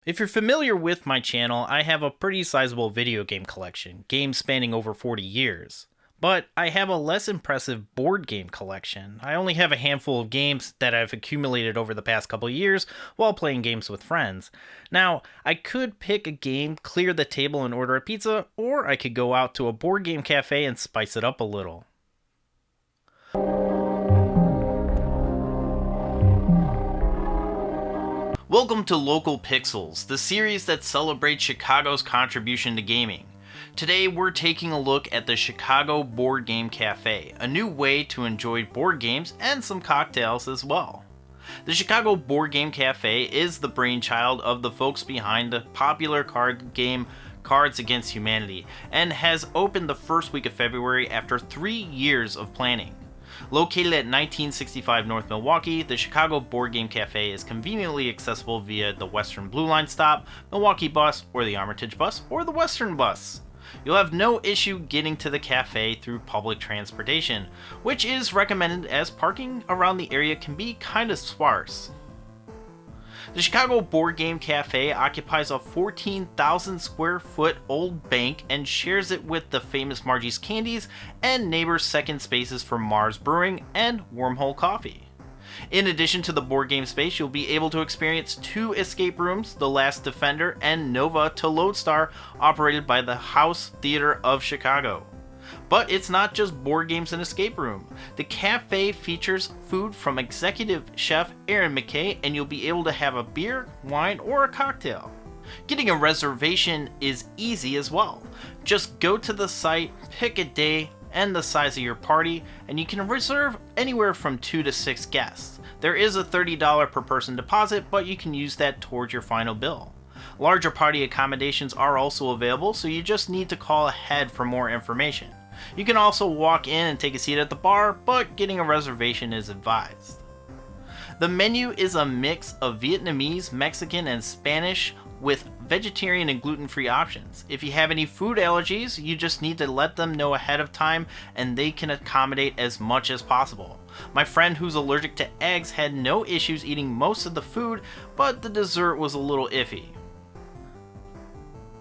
If you're familiar with my channel, I have a pretty sizable video game collection, games spanning over 40 years. But I have a less impressive board game collection. I only have a handful of games that I've accumulated over the past couple of years while playing games with friends. Now, I could pick a game, clear the table, and order a pizza, or I could go out to a board game cafe and spice it up a little. Welcome to Local Pixels, the series that celebrates Chicago's contribution to gaming. Today we're taking a look at the Chicago Board Game Cafe, a new way to enjoy board games and some cocktails as well. The Chicago Board Game Cafe is the brainchild of the folks behind the popular card game Cards Against Humanity and has opened the first week of February after 3 years of planning. Located at 1965 North Milwaukee, the Chicago Board Game Cafe is conveniently accessible via the Western Blue Line stop, Milwaukee Bus, or the Armitage Bus, or the Western Bus. You'll have no issue getting to the cafe through public transportation, which is recommended as parking around the area can be kinda sparse. The Chicago Board Game Cafe occupies a 14,000 square foot old bank and shares it with the famous Margie's Candies and neighbors second spaces for Mars Brewing and Wormhole Coffee. In addition to the board game space, you'll be able to experience 2 escape rooms, The Last Defender and Nova to Lodestar, operated by the House Theater of Chicago. But it's not just board games and escape room. The cafe features food from executive chef Aaron McKay, and you'll be able to have a beer, wine, or a cocktail. Getting a reservation is easy as well. Just go to the site, pick a day and the size of your party, and you can reserve anywhere from 2 to 6 guests. There is a $30 per person deposit, but you can use that towards your final bill. Larger party accommodations are also available, so you just need to call ahead for more information. You can also walk in and take a seat at the bar, but getting a reservation is advised. The menu is a mix of Vietnamese, Mexican, and Spanish with vegetarian and gluten-free options. If you have any food allergies, you just need to let them know ahead of time and they can accommodate as much as possible. My friend who's allergic to eggs had no issues eating most of the food, but the dessert was a little iffy.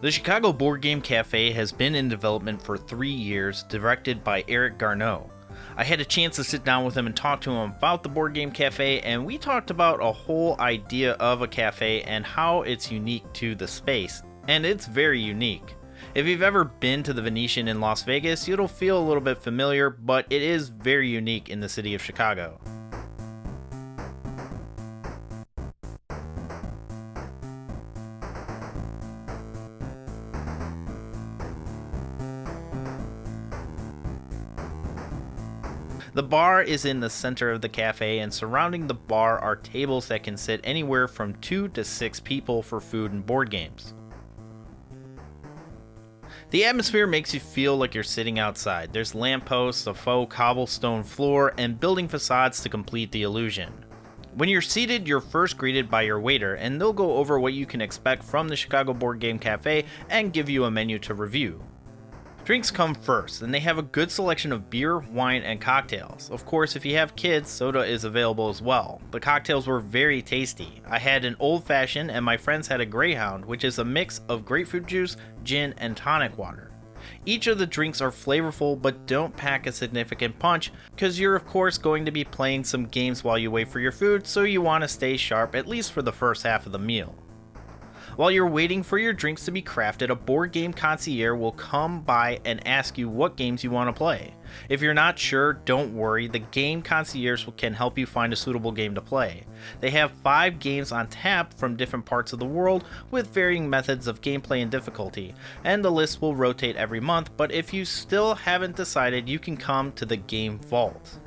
The Chicago Board Game Cafe has been in development for 3 years, directed by Eric Garneau. I had a chance to sit down with him and talk to him about the Board Game Cafe, and we talked about a whole idea of a cafe and how it's unique to the space, and it's very unique. If you've ever been to the Venetian in Las Vegas, it'll feel a little bit familiar, but it is very unique in the city of Chicago. The bar is in the center of the cafe, and surrounding the bar are tables that can sit anywhere from 2 to 6 people for food and board games. The atmosphere makes you feel like you're sitting outside. There's lampposts, a faux cobblestone floor, and building facades to complete the illusion. When you're seated, you're first greeted by your waiter, and they'll go over what you can expect from the Chicago Board Game Cafe and give you a menu to review. Drinks come first, and they have a good selection of beer, wine, and cocktails. Of course, if you have kids, soda is available as well. The cocktails were very tasty. I had an old fashioned, and my friends had a Greyhound, which is a mix of grapefruit juice, gin, and tonic water. Each of the drinks are flavorful, but don't pack a significant punch, because you're of course going to be playing some games while you wait for your food, so you want to stay sharp at least for the first half of the meal. While you're waiting for your drinks to be crafted, a board game concierge will come by and ask you what games you want to play. If you're not sure, don't worry, the game concierge can help you find a suitable game to play. They have 5 games on tap from different parts of the world with varying methods of gameplay and difficulty, and the list will rotate every month, but if you still haven't decided, you can come to the Game Vault.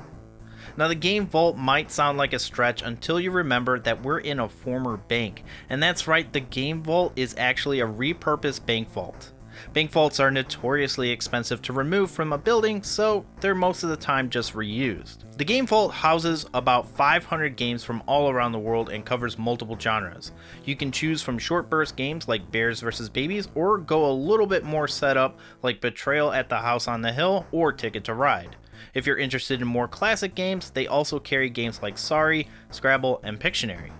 Now, the Game Vault might sound like a stretch until you remember that we're in a former bank, and that's right, the Game Vault is actually a repurposed bank vault. Bank vaults are notoriously expensive to remove from a building, so they're most of the time just reused. The Game Vault houses about 500 games from all around the world and covers multiple genres. You can choose from short burst games like Bears vs. Babies, or go a little bit more setup like Betrayal at the House on the Hill or Ticket to Ride. If you're interested in more classic games, they also carry games like Sorry, Scrabble, and Pictionary.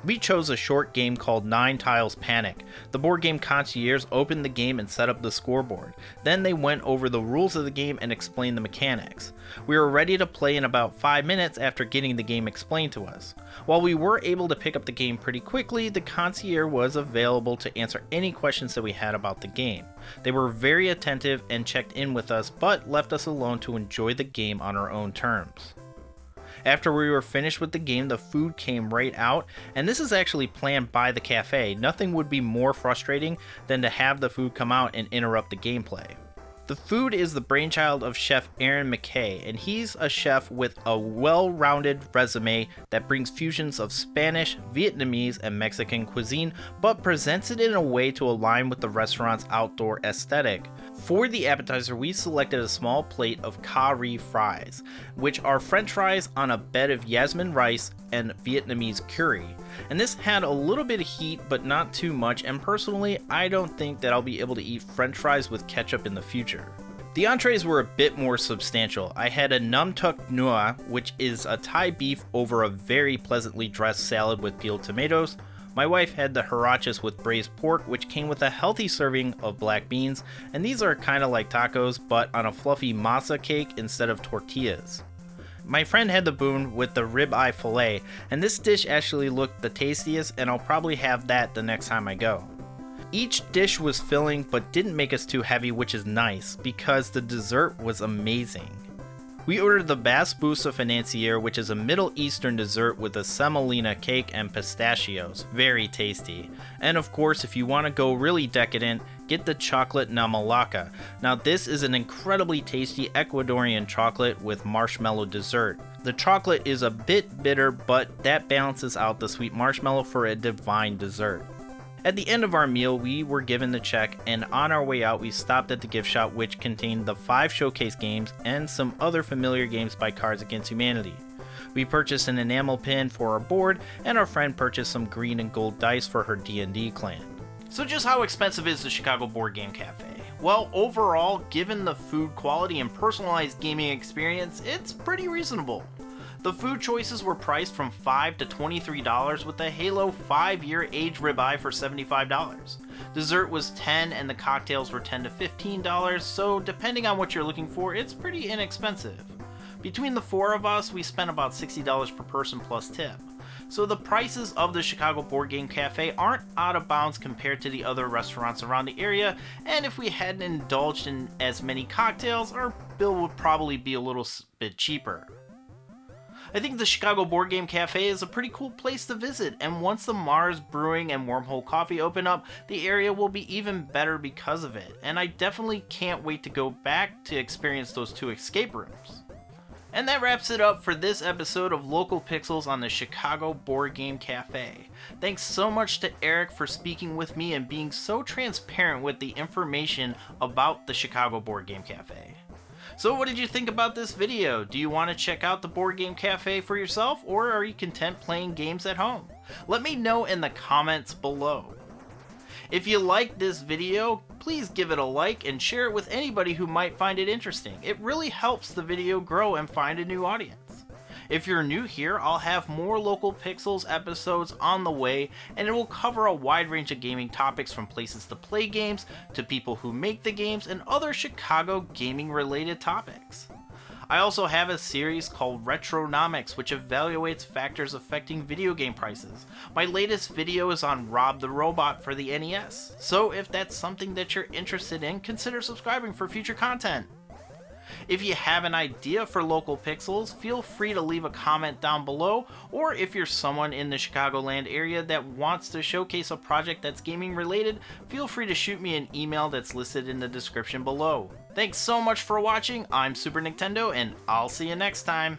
We chose a short game called 9 Tiles Panic. The board game Concierge opened the game and set up the scoreboard. Then they went over the rules of the game and explained the mechanics. We were ready to play in about 5 minutes after getting the game explained to us. While we were able to pick up the game pretty quickly, the Concierge was available to answer any questions that we had about the game. They were very attentive and checked in with us, but left us alone to enjoy the game on our own terms. After we were finished with the game, the food came right out, and this is actually planned by the cafe. Nothing would be more frustrating than to have the food come out and interrupt the gameplay. The food is the brainchild of Chef Aaron McKay, and he's a chef with a well-rounded resume that brings fusions of Spanish, Vietnamese, and Mexican cuisine, but presents it in a way to align with the restaurant's outdoor aesthetic. For the appetizer, we selected a small plate of curry fries, which are French fries on a bed of yasmin rice and Vietnamese curry. And this had a little bit of heat, but not too much, and personally, I don't think that I'll be able to eat French fries with ketchup in the future. The entrees were a bit more substantial. I had a num tuk nua, which is a Thai beef over a very pleasantly dressed salad with peeled tomatoes. My wife had the huaraches with braised pork, which came with a healthy serving of black beans, and these are kind of like tacos, but on a fluffy masa cake instead of tortillas. My friend had the boon with the ribeye fillet, and this dish actually looked the tastiest, and I'll probably have that the next time I go. Each dish was filling, but didn't make us too heavy, which is nice, because the dessert was amazing. We ordered the basbousa financier, which is a Middle Eastern dessert with a semolina cake and pistachios. Very tasty. And of course, if you want to go really decadent, get the chocolate namalaka. Now this is an incredibly tasty Ecuadorian chocolate with marshmallow dessert. The chocolate is a bit bitter, but that balances out the sweet marshmallow for a divine dessert. At the end of our meal, we were given the check, and on our way out, we stopped at the gift shop, which contained the 5 showcase games and some other familiar games by Cards Against Humanity. We purchased an enamel pin for our board, and our friend purchased some green and gold dice for her D&D clan. So just how expensive is the Chicago Board Game Cafe? Well, overall, given the food quality and personalized gaming experience, it's pretty reasonable. The food choices were priced from $5 to $23 with a Halo 5-year aged ribeye for $75. Dessert was $10 and the cocktails were $10 to $15, so depending on what you're looking for, it's pretty inexpensive. Between the 4 of us, we spent about $60 per person plus tip. So the prices of the Chicago Board Game Cafe aren't out of bounds compared to the other restaurants around the area, and if we hadn't indulged in as many cocktails, our bill would probably be a little bit cheaper. I think the Chicago Board Game Cafe is a pretty cool place to visit, and once the Mars Brewing and Wormhole Coffee open up, the area will be even better because of it, and I definitely can't wait to go back to experience those 2 escape rooms. And that wraps it up for this episode of Local Pixels on the Chicago Board Game Cafe. Thanks so much to Eric for speaking with me and being so transparent with the information about the Chicago Board Game Cafe. So what did you think about this video? Do you want to check out the Board Game Cafe for yourself, or are you content playing games at home? Let me know in the comments below. If you liked this video, please give it a like and share it with anybody who might find it interesting. It really helps the video grow and find a new audience. If you're new here, I'll have more Local Pixels episodes on the way, and it will cover a wide range of gaming topics from places to play games, to people who make the games, and other Chicago gaming related topics. I also have a series called Retronomics, which evaluates factors affecting video game prices. My latest video is on Rob the Robot for the NES, so if that's something that you're interested in, consider subscribing for future content. If you have an idea for Local Pixels, feel free to leave a comment down below, or if you're someone in the Chicagoland area that wants to showcase a project that's gaming related, feel free to shoot me an email that's listed in the description below. Thanks so much for watching, I'm Super Nicktendo, and I'll see you next time.